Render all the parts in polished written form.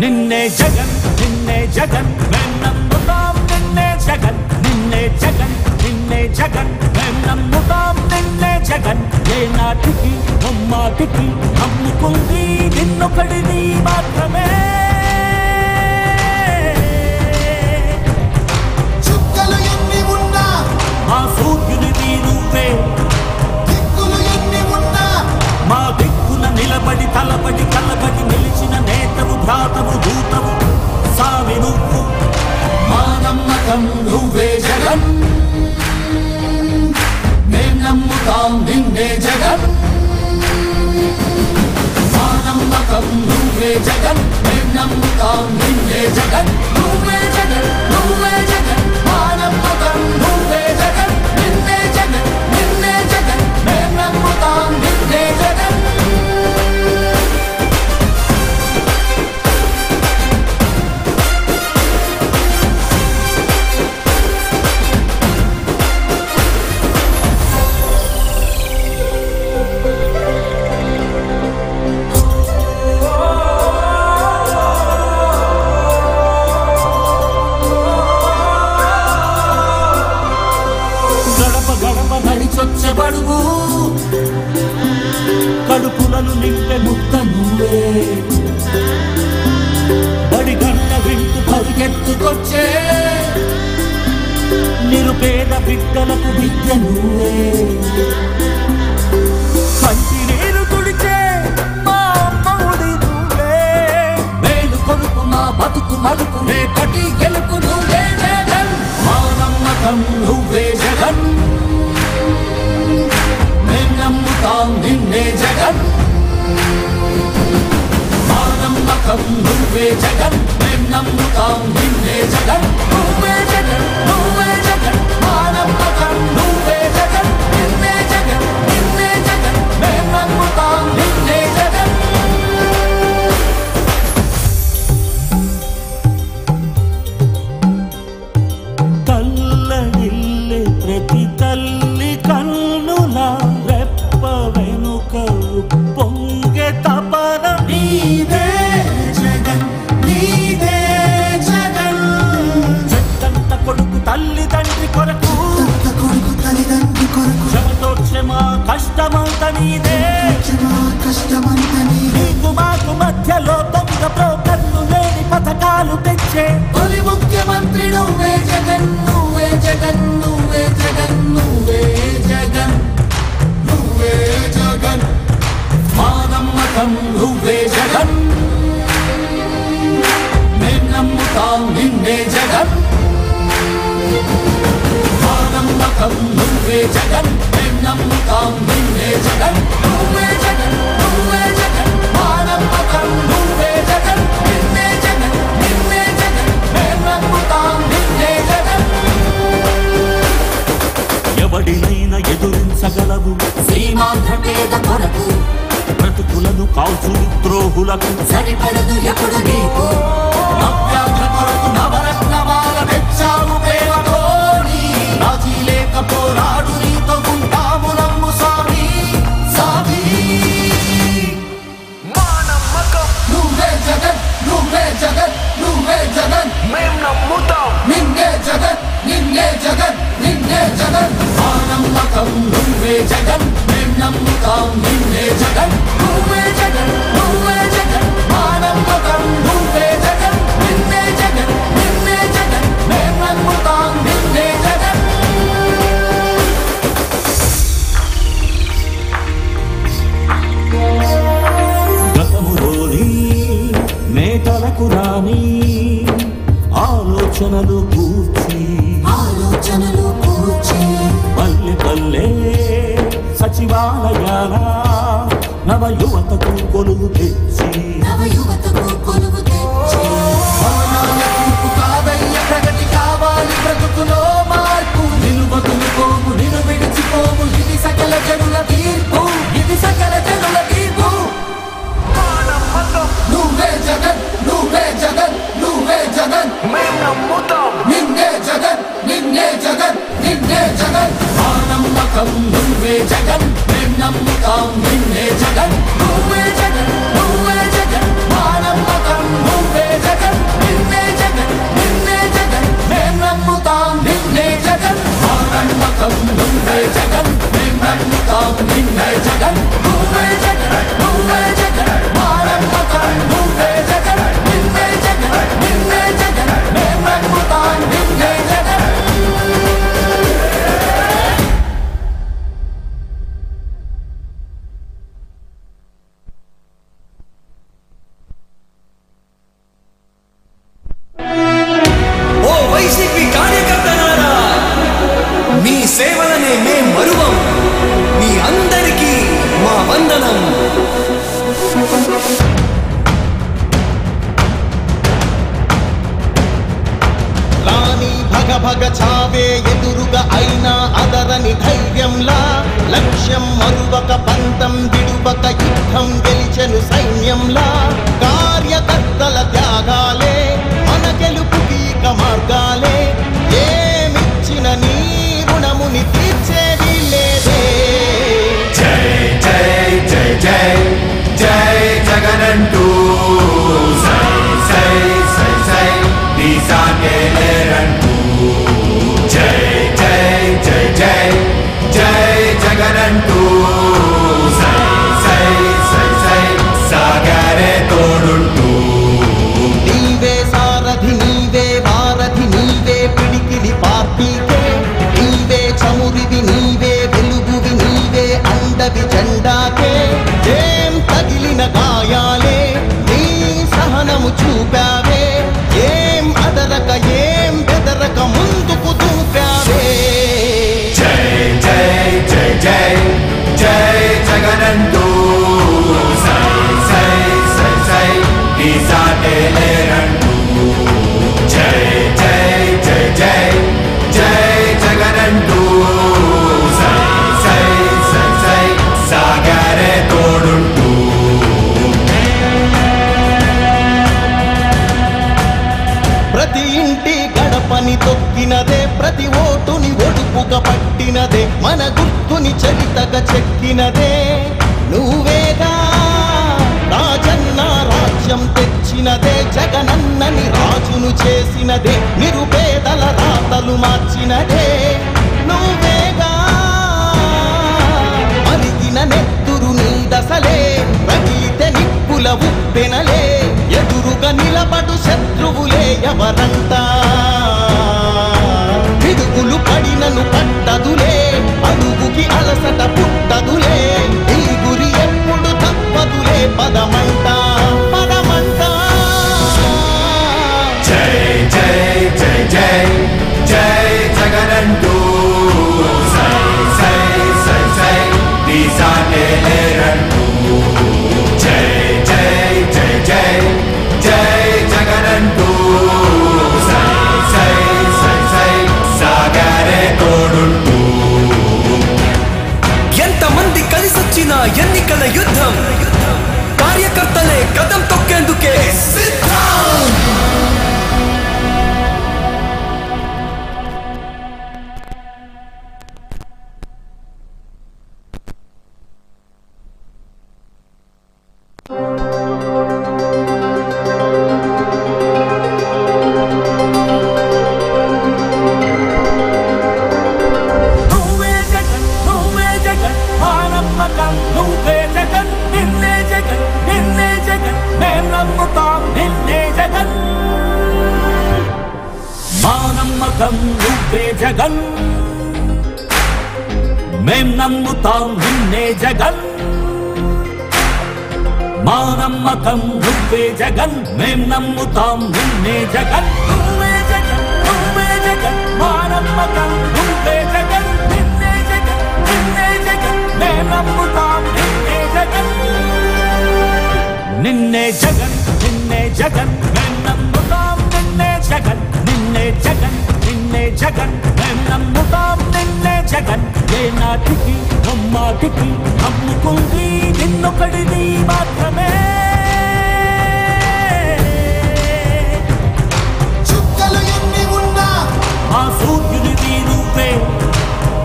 నిన్నే జగన్ నిన్నే జగన్ మేం నమ్ముతాం నిన్నే జగన్ నిన్నే జగన్ నిన్నే జగన్ మేం నమ్ముతాం నిన్నే జగన్ ఏ నాటికి ముమ్మాటికి నమ్ముకుంది నిన్నొకడిని మాత్రమే చుక్కలు ఎన్ని ఉన్నా మా సూర్యునిది నువ్వే దిక్కులు ఎన్ని ఉన్నా మా దిక్కున నిలబడి తలబడి కలబడి నిలిచిన నేతవు భ్రాతవు దూతవు సామి నువ్వు మా నమ్మకం నువ్వే జగన్ మేం నమ్ముతాం నిన్నే జగన్ మా నమ్మకం నువ్వే జగన్ మేం నమ్ముతాం నిన్నే జగన్ నువ్వే జగన్ నువ్వే జగన్ మా నమ్మకం నువ్వే జగన్ నిన్నే జగన్ నిన్నే జగన్ మేం నమ్ముతాం నిన్నే జగన్ నడిచొచ్చబడుగు కడుపులను నింపే ముద్ద నువ్వే బడి గంట వింటూ పరిగెత్తుకొచ్చే నిరుపేద బిడ్డలకు విద్య నువ్వే కంటి నీరు తుడిచే మా అమ్మవుడి నువ్వే మేలు కొడుకు మా బతుకు మలుపు రేపటి గెలుపు నువ్వే జగన్ మా నమ్మకం నువ్వే జగన్ మేం నమ్ముతాం నిన్నే జగన్ మా నమ్మకం నువ్వే జగన్ మేం నమ్ముతాం నిన్నే జగన్ నువ్వే జగన్ నువ్వే జగన్ మా నమ్మకం నువ్వే జగన్ నిన్నే జగన్ నిన్నే జగన్ మేం నమ్ముతాం నిన్నే జగన్ తల్లడిల్లే ప్రతి తల్లి కన్నులా రెప్ప వెనుక పొంగే తపన నీదే జగన్ నీదే జగన్ చెట్టంత కొడుకు తల్లి తండ్రి కొరకు కొడుకు తల్లిదండ్రి కొరకు శ్రమతోర్చే మా కష్టమంత నీదే మా కష్టమంత నీదే నీకు మాకు మధ్యలో దొంగ బ్రోకర్లు లేని పథకాలు తెచ్చే తొలి ముఖ్యమంత్రి నువ్వే జగన్ నువ్వే జగన్ నువ్వే జగన్ నువ్వే జగన్ నువ్వే జగన్ మా నమ్మకం నువ్వే జగన్ మేం నమ్ముతాం నిన్నే జగన్ మా నమ్మకం నువ్వే జగన్ మేం నమ్ముతాం నిన్నే జగన్ నువ్వే జగన్ నువ్వే జగన్ మా నమ్మకం నువ్వే జగన్ నిన్నే జగన్ నిన్నే జగన్ మేం నమ్ముతాం నిన్నే జగన్ ఎవడినైనా ఎదురించగలవు సీమాంధ్ర పేద కొరకు బ్రతుకులను కాల్చు ద్రోహులకు సరిపడదు ఎప్పుడు నీకు నవ్యాంధ్ర కొరకు నవరత్నమాల తెచ్చావు ప్రేమతోని రాజీ లేక పోరాడు నీతో ఉంటాము నమ్ము స్వామి సామి మా నమ్మకం నువ్వే జగన్ నువ్వే జగన్ నువ్వే జగన్ మేం నమ్ముతాం నిన్నే జగన్ నిన్నే జగన్ నిన్నే జగన్ మా నమ్మకం నువ్వే జగన్ మేం నమ్ముతాం నిన్నే జగన్ నువ్వే జగన్ నువ్వే జగన్ మా నమ్మకం నువ్వే జగన్ నిన్నే జగన్ నిన్నే జగన్ మేం నమ్ముతాం నిన్నే జగన్ గతములోని నేతలకు రాని ఆలోచనలు కూర్చి ఆలోచనలు కూర్చి పల్లె పల్లె సచివాలయాల నవ యువతకు కొలువు తెచ్చి నవ యువతకు కొలువు తెచ్చి భవనాల తూర్పు కాదయ్య ప్రగతి కావాలి బ్రతుకులో మార్పు నిలువదులుకోము నిలు విడిచిపోము ఇది సకల జనుల తీర్పు ఇది సకల జనుల తీర్పు మా నమ్మకం నువ్వే జగన్ నువ్వే జగన్ నువ్వే జగన్ మేం నమ్ముతాం నిన్నే జగన్ నిన్నే జగన్ నిన్నే జగన్ మా నమ్మకం నువ్వే జగన్ మేం నమ్ముతాం నిన్నే జగన్ నువ్వే జగన్ నువ్వే జగన్ మా నమ్మకం నువ్వే వందనం. రాణి భగ భగ చావే ఎదురుగా అయినా అదరని ధైర్యంలా లక్ష్యం మరువక పంతం విడువక యుద్ధం గెలిచెను సైన్యంలా కార్యకర్తల త్యాగాలే మన గెలుపుకి ఇక మార్గాలే ఏమిచ్చిన నీ రుణముని తీర్చేది లేదే. జై జై జై జై జై జగనంటూ సై సై సై సై నీ సాగే లేరంటూ జై జై జై జై జై జగనంటూ సై సై సై సై సాగరే తోడుంటూ నీవే సారథి నీవే వారధి నీవే పిడికిలి పార్టీకే నీవే చమురివి నీవే వెలుగువి నీవే అండవి జెండాకే ఏం తగిలిన గాయాలే నీ సహనము చూపావే ఏం అదరక ఏం బెదరక ముందుకు దూపావే. జై జై జై జై జై జగనంటూ సై సై సై సై నీ సాటే లేరంటూ జై జై జై జై జై జగనంటూ సై సై సై సై సాగరే తోడుంటూ ప్రతి ఇంటి గడపని తొక్కినదే ప్రతి ఓటుని ఒడుపుగా పట్టినదే మన గుర్తుని చరితగా చెక్కినదే నువ్వేగా రాజన్న రాజ్యం తెచ్చినదే జగనన్నని రాజును చేసినదే నిరుపేదల రాతలు మార్చినదే నువ్వేగా మరిగిన నెత్తురు నీ దశలే రగిలితే నిప్పుల ఉప్పెనలే ఎదురుగా నిలబడు శత్రువులే ఎవరంట పిడుగులు పడినను పట్టదులే అడుగుకి అలసట పుట్టదులే ఈ గురి ఎప్పుడు తప్పదులే పదమంట పదమంట. జై జై జై జై జై జగనంటూ సై సై సై సై నీ సాటే లేరంటూ జై జై జై జై జై జగనంటూ సై సై సై సై సాగరే తోడుంటూ ఎంతమంది కలిసొచ్చిన ఎన్నికల యుద్ధం కార్యకర్తలే కదం తొక్కేందుకే నువ్వే జగన్ నువ్వే జగన్ మా నమ్మకం నువ్వే జగన్ నిన్నే జగన్ నిన్నే జగన్ మేం నమ్ముతాం నిన్నే జగన్ మా నమ్మకం నువ్వే జగన్ మేం నమ్ముతాం నిన్నే జగన్ మా నమ్మకం నువ్వే జగన్ మేం నమ్ముతాం నిన్నే జగన్ నువ్వే జగన్ నువ్వే జగన్ మా నమ్మకం నువ్వే జగన్ నిన్నే జగన్ నిన్నే జగన్ మేం నమ్ముతాం నిన్నే జగన్ నిన్నే జగన్ నిన్నే జగన్ మేం నమ్ముతాం నిన్నే జగన్ నిన్నే జగన్ నిన్నే జగన్ మేం నమ్ముతాం నిన్నే జగన్ ఏ నాటికి అమ్మాటికి నమ్ముకుంది నిన్నొకడిది మాత్రమే. చుక్కలు ఎన్ని ఉన్నా మా సూర్యునిది నువ్వే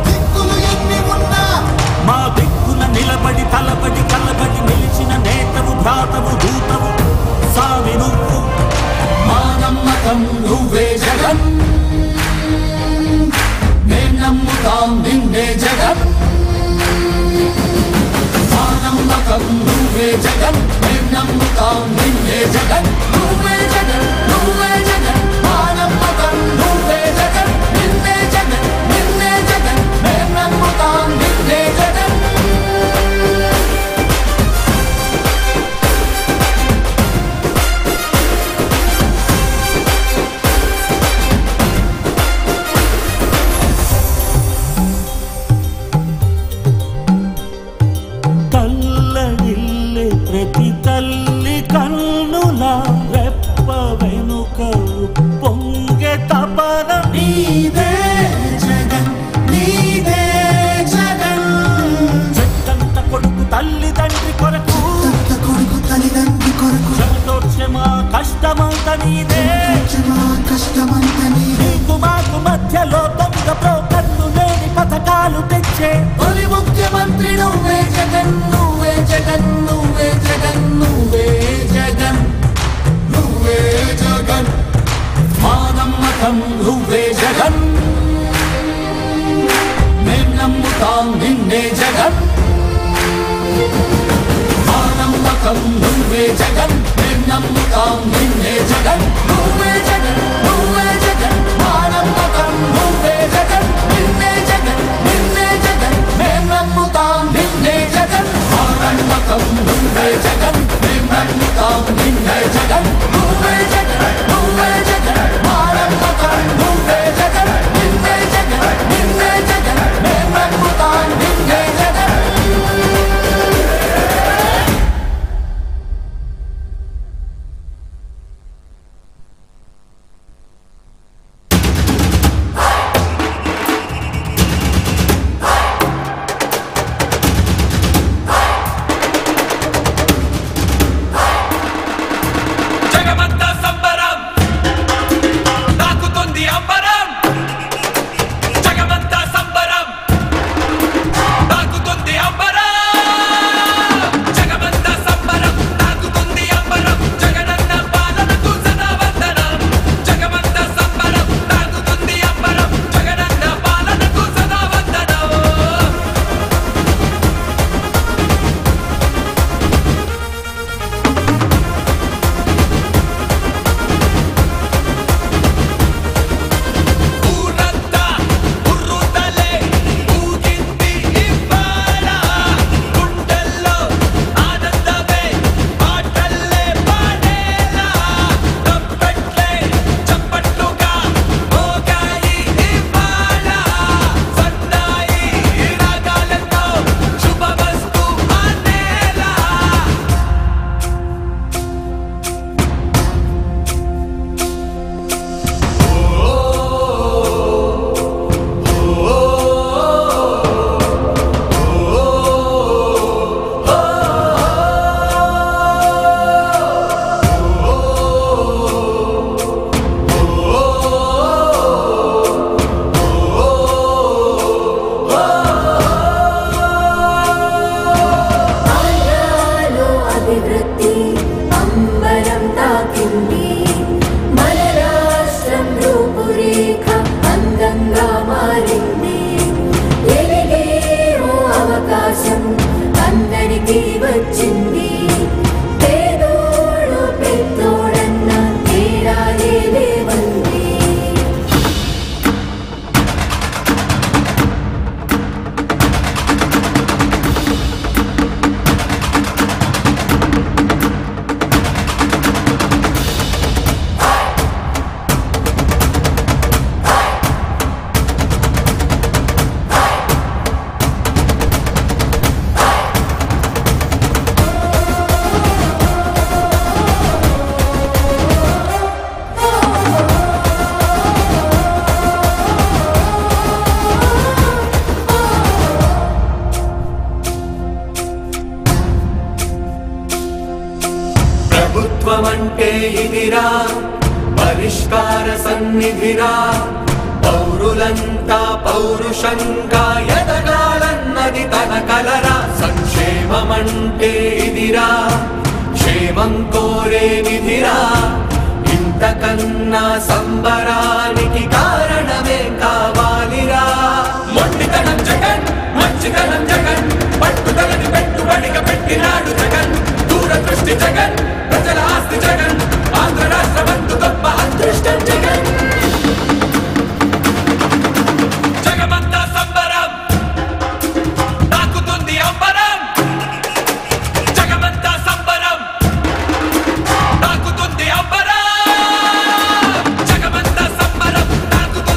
దిక్కులు ఎన్ని ఉన్నా మా దిక్కున నిలబడి తలబడి కలబడి నిలిచిన నేతవు భ్రాతవు దూతవు సామి నువ్వు మా నమ్మకం నువ్వే జగన్ మేం నమ్ముతాం నిన్నే జగన్ మా నమ్మకం నువ్వే జగన్ మేం నమ్ముతాం నిన్నే జగన్ నువ్వే జగన్ నువ్వే జగన్ మా నమ్మకం నువ్వే జగన్ నిన్నే జగన్ నిన్నే జగన్ మేం నమ్ముతాం నిన్నే జగన్ కల్ కొరకు కొడుకు తల్లిదండ్రి కొరకు క్షమా కష్టమంత నీదే కష్టమంత నీదే నీకు మాకు మధ్యలో దొంగ బ్రోకర్లు లేని పథకాలు తెచ్చే తొలి ముఖ్యమంత్రి నువ్వే జగన్ నువ్వే జగన్ నువ్వే జగన్ నువ్వే జగన్ నువ్వే జగన్ మా నమ్మకం నువ్వే జగన్ మేం నమ్ముతాం నిన్నే జగన్ మా నమ్మకం నువ్వే జగన్ మేం నమ్ముతాం నిన్నే జగన్ నువ్వే జగన్ నువ్వే జగన్ మా నమ్మకం నువ్వే జగన్ నిన్నే జగన్ నిన్నే జగన్ మేం నమ్ముతాం నిన్నే జగన్ మా నమ్మకం నువ్వే జగన్ మేం నమ్ముతాం నిన్నే జగన్ నువ్వే జగన్ నువ్వే జగన్ మా నమ్మకం నువ్వే జగన్ నిన్నే జగన్ నిన్నే జగన్ మేం నమ్ముతాం నిన్నే జగన్ జగమంతా సంబరం తాకుతుంది అంబరం జగమంతా సంబరం తాకుతుంది అంబరం జగమంతా సంబరం తాకుతుంది అంబరం జగనన్న పాలనకు సదా వందనం జగమంతా సంబరం తాకుతుంది అంబరం జగనన్న పాలనకు సదా వందనం ఊరంతా ఉర్రుతలే ఊగింది ఇవ్వాల గుండెల్లో ఆనందమే పాటల్లే పాడేలా తప్పెట్లే చప్పట్లుగా మోగాయి ఇవ్వాల సన్నాయి రాగాలతో శుభమస్తు అనేలా ఆంధ్రాలో అభివృద్ధి అంబరం తాకింది మన రాష్ట్రం రూపురేఖ అందంగా మారింది ఎదిగే ఓ అవకాశం అందరికీ వచ్చింది పేదోడు పెద్దోడన్న తేడాలే లేవంది ప్రభుత్వమంటే ఇదిరా పరిష్కార సన్నిధిరా పౌరులంతా పౌరుషంగా ఎదగాలన్నది తన కలరా సంక్షేమమంటే ఇదిరా క్షేమం కోరే నిధిరా ఇంతకన్నా సంబరానికి కారణమే కావాలిరా మొండితనం జగన్ మంచితనం జగన్ పట్టుదలని పెట్టుబడిగా పెట్టినాడు జగన్ దూరదృష్టి జగన్ ప్రజల ఆస్తి జగన్ ఆంధ్ర రాష్ట్ర బంధు గొప్ప అదృష్టం జగన్ జగమంతా సంబరం తాకుతుంది అంబరం జగమంతా సంబరం తాకుతుంది అంబరం జగమంతా సంబరం తాకుతుంది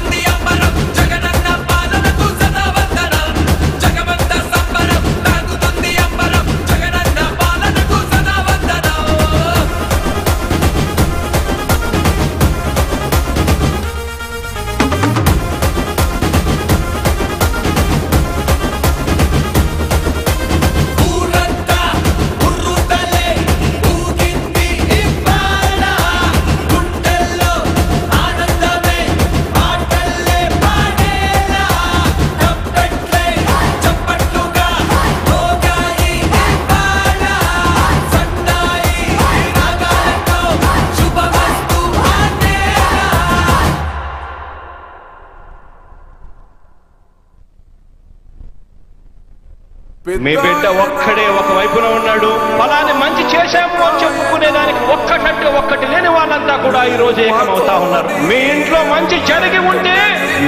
మీ బిడ్డ ఒక్కడే ఒక వైపున ఉన్నాడు. ఫలాని మంచి చేశాము అని చెప్పుకునేదానికి ఒక్కటంటే ఒక్కటి లేని వాళ్ళంతా కూడా ఈ రోజు ఏకమవుతా ఉన్నారు. మీ ఇంట్లో మంచి జరిగి ఉంటే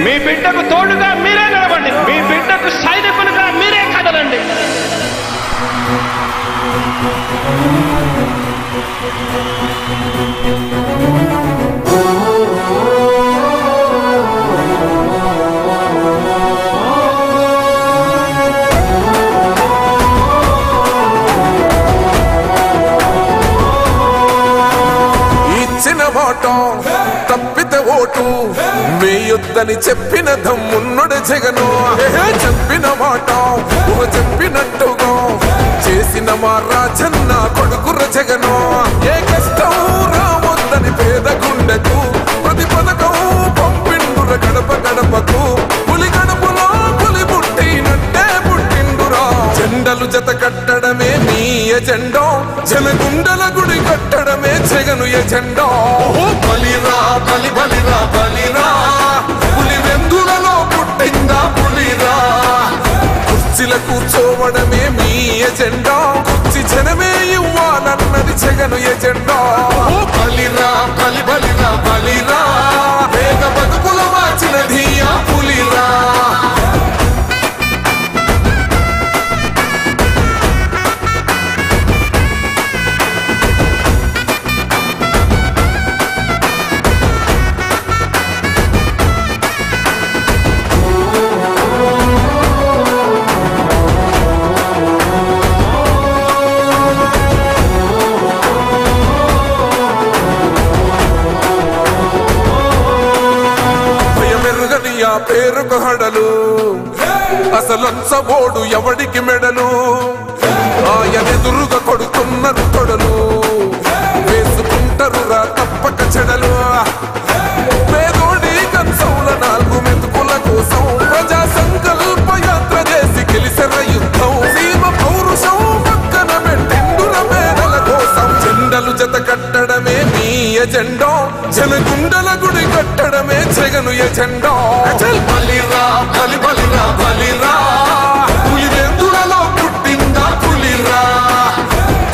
మీ బిడ్డకు తోడుగా మీరే నిలబండి. మీ బిడ్డకు సైనికులుగా మీరే కదలండి. ఇచ్చిన మాట తప్పితే ఓటు వేయొద్దని చెప్పిన దమ్మున్నడు జగను. చెప్పిన మాట చెప్పినట్టుగా చేసిన మా రాజన్న కొడుకుర జగను. ఏ కష్టం రావద్దని పేద గుండెకు ప్రతి పథకం పంపిండుర గడప గడపకు. పులి గడపలో పులి పుట్టినట్టే పుట్టిండురా. జెండలు జత కట్టడమే మీ ఎజెండా, జనగుండల గుడి కట్టడమే జగను ఎజెండా. బలిరా బలి బలిరా బలిరా, పులి వెందులలో పుట్టిందా పులిరా. కుర్చీల కూర్చోవడమే మీ ఎజెండా, కుర్చీ జనమే ఇవ్వాలన్నది జగను ఎజెండా. బలిరా బలి బలిరా బలిరా, వేగ బతుకుల మార్చినది ఆ పులిరా. పేరుకు హడలు అసలంచబోడు ఎవడికి మెడలు. ఆయనెదురుగా కొడుతున్నారు తొడలు, వేసుకుంటారు రా తప్పక చెడలు. పేదోడి కంచంల 4 మెతుకుల కోసం ప్రజా సంకల్ప యాత్ర చేసి గెలిసిన యుద్ధం. సీమ పౌరుషం పక్కన పెట్టిండుల పేదల కోసం. జెండలు జత కట్టడమే మీ ఎజెండా, జనగుండల గుడి కట్టడమే జగను ఎజెండా. బలిరా బలి బలిరా బలిరా, పులి వెందులలో పుట్టిందా పులిరా.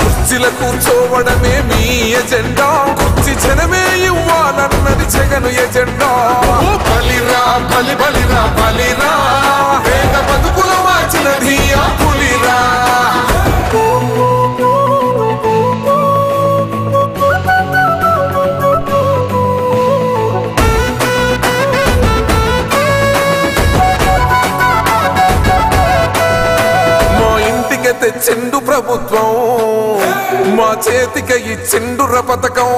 కుర్చీల కూర్చోవడమే మీ ఎజెండా, కుర్చీ జనమే ఇవ్వాలన్నది జగను ఎజెండా. బలిరా బలి బలిరా బలిరా, వేగ బతుకుల మార్చినది ఆ పులిరా. తెచ్చిండు ప్రభుత్వం, మా చేతికి ఇచ్చిండుర పథకం.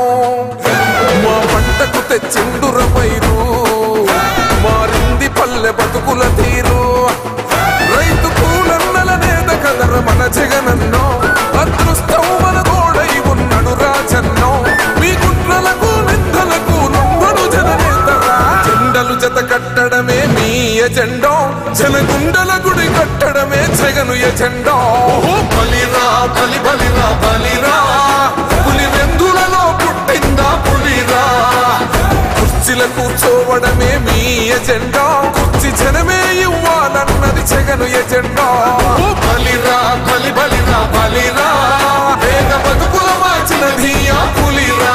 మా పంటకు తెచ్చిండుర పైరు, మారింది పల్లె బతుకుల తీరు. రైతు కూలన్నల నేత కదర మన జగనన్నో, అదృష్టం మన తోడై ఉన్నడు రాజన్నో. మీ కుట్రలకు నిందలకు నొంగడు జననేతరా. జెండలు జత కట్టడమే మీ ఎజెండా, జనగుండల గుడి కట్టడమే జగను ఎజెండా. బలిరా బలి బలిరా బలిరా, పులి వెందులలో పుట్టిందా పులిరా. కుర్చీల కూర్చోవడమే మీ ఎజెండా, కుర్చీ జనమే ఇవ్వాలన్నది జగను ఎజెండా. బలిరా బలి బలిరా బలిరా, వేగ బతుకుల మార్చినది ఆ పులిరా.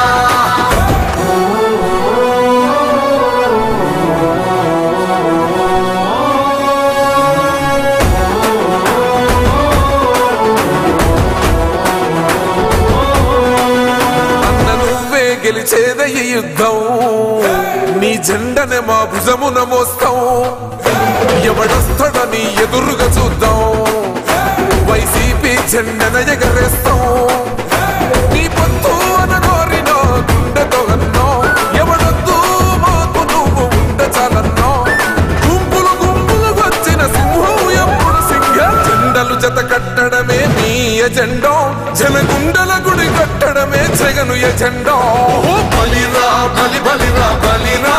గెలిచేద ఈ యుద్ధం, నీ జెండనే మా భుజమున మోస్తాం. ఎవడొస్తాడని ఎదురుగా చూద్దాం, వైసీపీ జెండన ఎగరేస్తాం. నీ పొత్తు అనగోరిన గుండెతో అన్నో, ఎవడొద్దు మాకు నువ్వు ఉండ చాలన్నో. గుంపులు గుంపులు వచ్చిన సింహం ఎప్పుడు సింగ. జెండలు జత కట్టడమే మీ ఎజెండా, జనగుండల గుడి కట్టడమే జగను ఎజెండా. బలిరా బలి బలిరా బలిరా,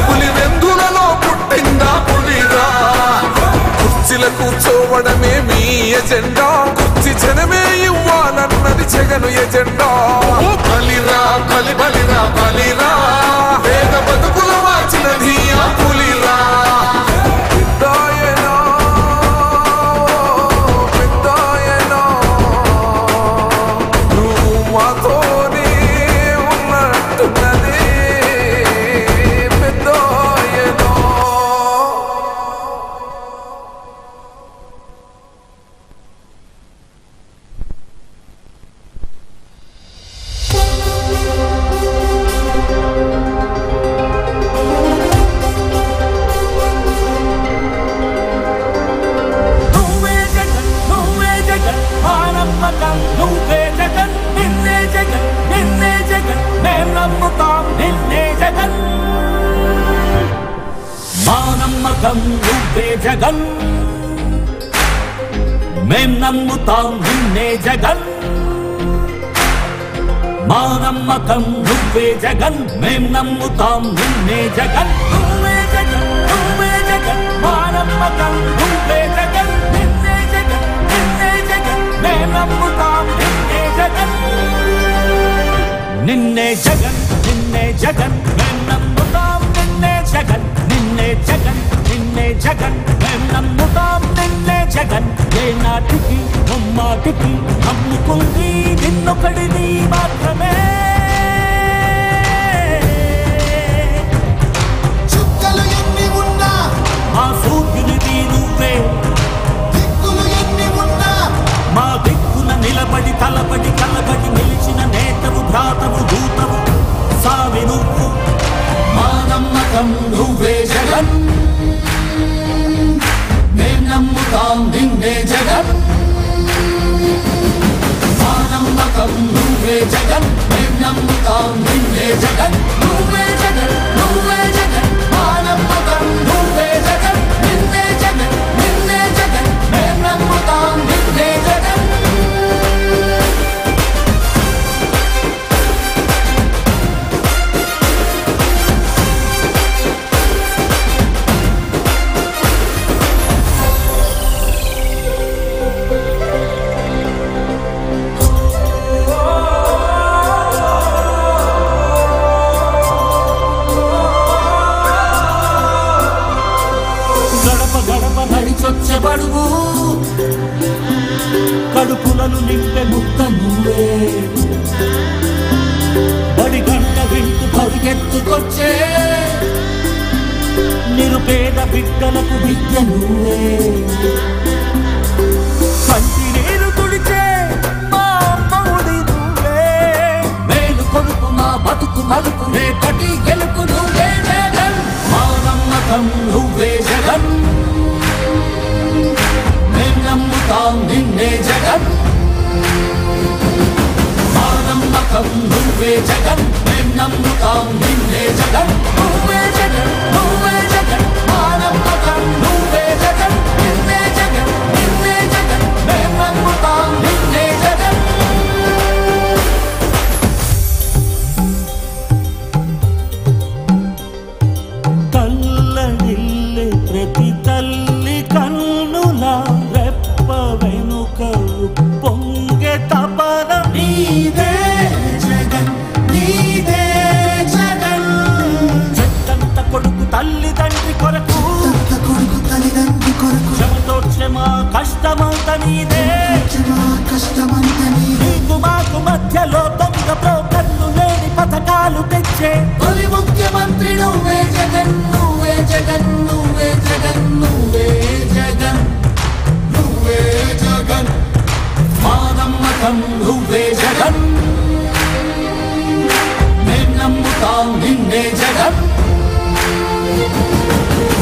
పులి వెందులలో పుట్టిందా పులిరా. కుర్చీల కూర్చోవడమే మీ ఎజెండా, కుర్చీ జనమే ఇవ్వాలన్నది జగను ఎజెండా. బలిరా బలి బలిరా బలిరా, వేగ బతుకుల మార్చినది ఆ పులిరా. నువ్వే జగన్ నిన్నే జగన్ నిన్నే జగన్ మేం నమ్ముతాం నిన్నే జగన్ మా నమ్మకం నువ్వే జగన్ మేం నమ్ముతాం నిన్నే జగన్ మా నమ్మకం నువ్వే జగన్ మేం నమ్ముతాం నిన్నే జగన్ నువ్వే జగన్ నువ్వే జగన్ మా నమ్మకం నువ్వే జగన్ నిన్నే జగన్ నిన్నే జగన్ మేం నమ్ముతాం నిన్నే జగన్ నిన్నే జగన్ నిన్నే జగన్ మేం నమ్ముతాం నిన్నే జగన్ నిన్నే జగన్ నిన్నే జగన్ మేం నమ్ముతాం నిన్నే జగన్ ఏ నాటికి ముమ్మాటికి నమ్ముకుంది నిన్నొకడిని మాత్రమే చుక్కలు ఎన్ని ఉన్నా మా సూర్యునిది నువ్వే దిక్కులు ఎన్ని ఉన్నా మా దిక్కున నిలబడి తలబడి కలబడి నిలిచిన నేతవు భ్రాతవు దూతవు సావి నువ్వు మా నమ్మకం నువ్వే జగన్ మేం నమ్ముతాం నిన్నే జగన్ మా నమ్మకం నువ్వే జగన్ మేం నమ్ముతాం నిన్నే జగన్ నువ్వే జగన్ నువ్వే జగన్ మా నమ్మకం నువ్వే జగన్ నిన్నే జగన్ నిన్నే జగన్ మేం నమ్ముతాం నిన్నే జగన్ గడప గడప నడిచొచ్చబడువు కడుపులను నింపే ముక్క నువ్వే బడి గంట వింటూ పరిగెత్తుకొచ్చే నిరుపేద బిడ్డలకు విద్య నువ్వే కంటి నీరు తుడిచే మా అమ్మవుడి నువ్వే మేలు కొడుకు మా బతుకు మలుపు రేపటి గెలుపు నువ్వే జగన్ మా నమ్మకం నువ్వే జగన్ మేం నమ్ముతాం నిన్నే జగన్ మా నమ్మకం నువ్వే జగన్ మేం నమ్ముతాం నిన్నే జగన్ నువ్వే జగన్ నువ్వే జగన్ మా నమ్మకం నువ్వే జగన్ నిన్నే జగన్ నిన్నే జగన్ మేం నమ్ముతాం నిన్నే జగన్ కల్లడిల్లే ప్రతి తల్లి కన్నుల రెప్ప వెనుక పొంగే తపన నీదే జగన్ నీదే జగన్ చెట్టంత కొడుకు తల్లి తండ్రి కొరకు కొడుకు తల్లిదండ్రి కొరకు శ్రమతో క్షమ కష్టమంత నీదే మా కష్టమంత నీదే నీకు మాకు మధ్యలో దొంగ బ్రోకర్లు లేని పథకాలు తెచ్చే తొలి ముఖ్యమంత్రి నువ్వే జగన్ నువ్వే జగన్ నువ్వే జగన్ నువ్వే జగన్ నువ్వే జగన్ మా నమ్మకం నువ్వే జగన్ మేం నమ్ముతాం నిన్నే జగన్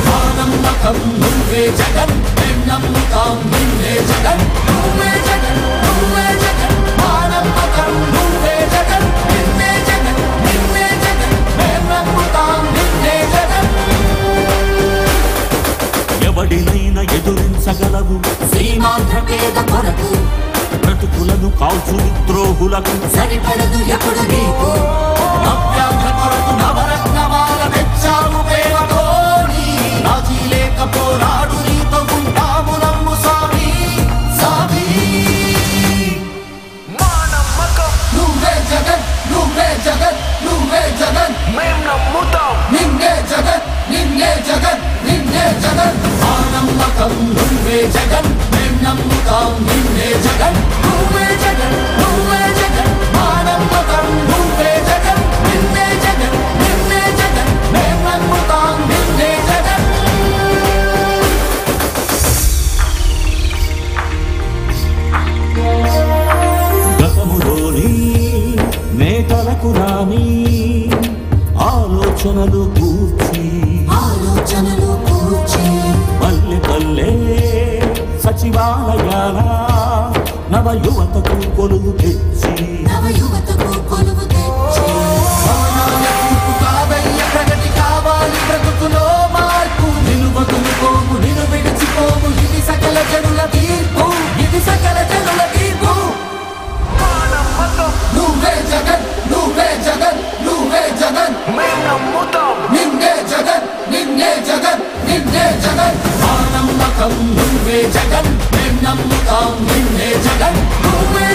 మా నమ్మకం నువ్వే జగన్ మేం నమ్ముతాం నిన్నే జగన్ నువ్వే జగన్ నువ్వే జగన్ మా నమ్మకం నువ్వే జగన్ నిన్నే జగన్ నిన్నే జగన్ మేం నమ్ముతాం నిన్నే జగన్ ఎవడినైనా ఎదురించగలవు సీమాంధ్ర పేద కొరకు బ్రతుకులను కాల్చు ద్రోహులకు సరిపడదు ఎప్పుడు నీకు నవ్యాంధ్ర కొరకు నవరత్నమాల తెచ్చావు ప్రేమతోని రాజీ లేక పోరాడు నీతో ఉంటాము నమ్ము సామి సామి మా నమ్మకం నువ్వే జగన్ నువ్వే జగన్ నువ్వే జగన్ మేం నమ్ముతాం నిన్నే జగన్ నిన్నే జగన్ నిన్నే జగన్ మా నమ్మకం నువ్వే జగన్ మేం నమ్ముతాం నిన్నే జగన్ నువ్వే జగన్ నువ్వే జగన్ మా నమ్మకం నువ్వే జగన్ నిన్నే జగన్ నిన్నే జగన్ మేం నమ్ముతాం నిన్నే జగన్ గతములోని నేతలకు రాని ఆలోచనలు కూర్చి ఆలోచనలు కూర్చి పల్లె పల్లె సచివాలయాల నవ యువతకు కొలువు తెచ్చి నవయువతకు కొలువు తెచ్చి మౌనాల తీర్పు కావయ్య ప్రగతి కావాలి బ్రతుకులో మార్పు నిలువదులుకోము నిన్ను విడిచిపోము ఇది సకల జనుల తీర్పు ఇది సకల జనుల తీర్పు నువ్వే జగన్ నువ్వే జగన్ నువ్వే జగన్ నిన్నే జగన్ నిన్నే జగన్ నిన్నే జగన్ మా నమ్మకం నువ్వే జగన్ మేం నమ్ముతాం నిన్నే జగన్ నువ్వే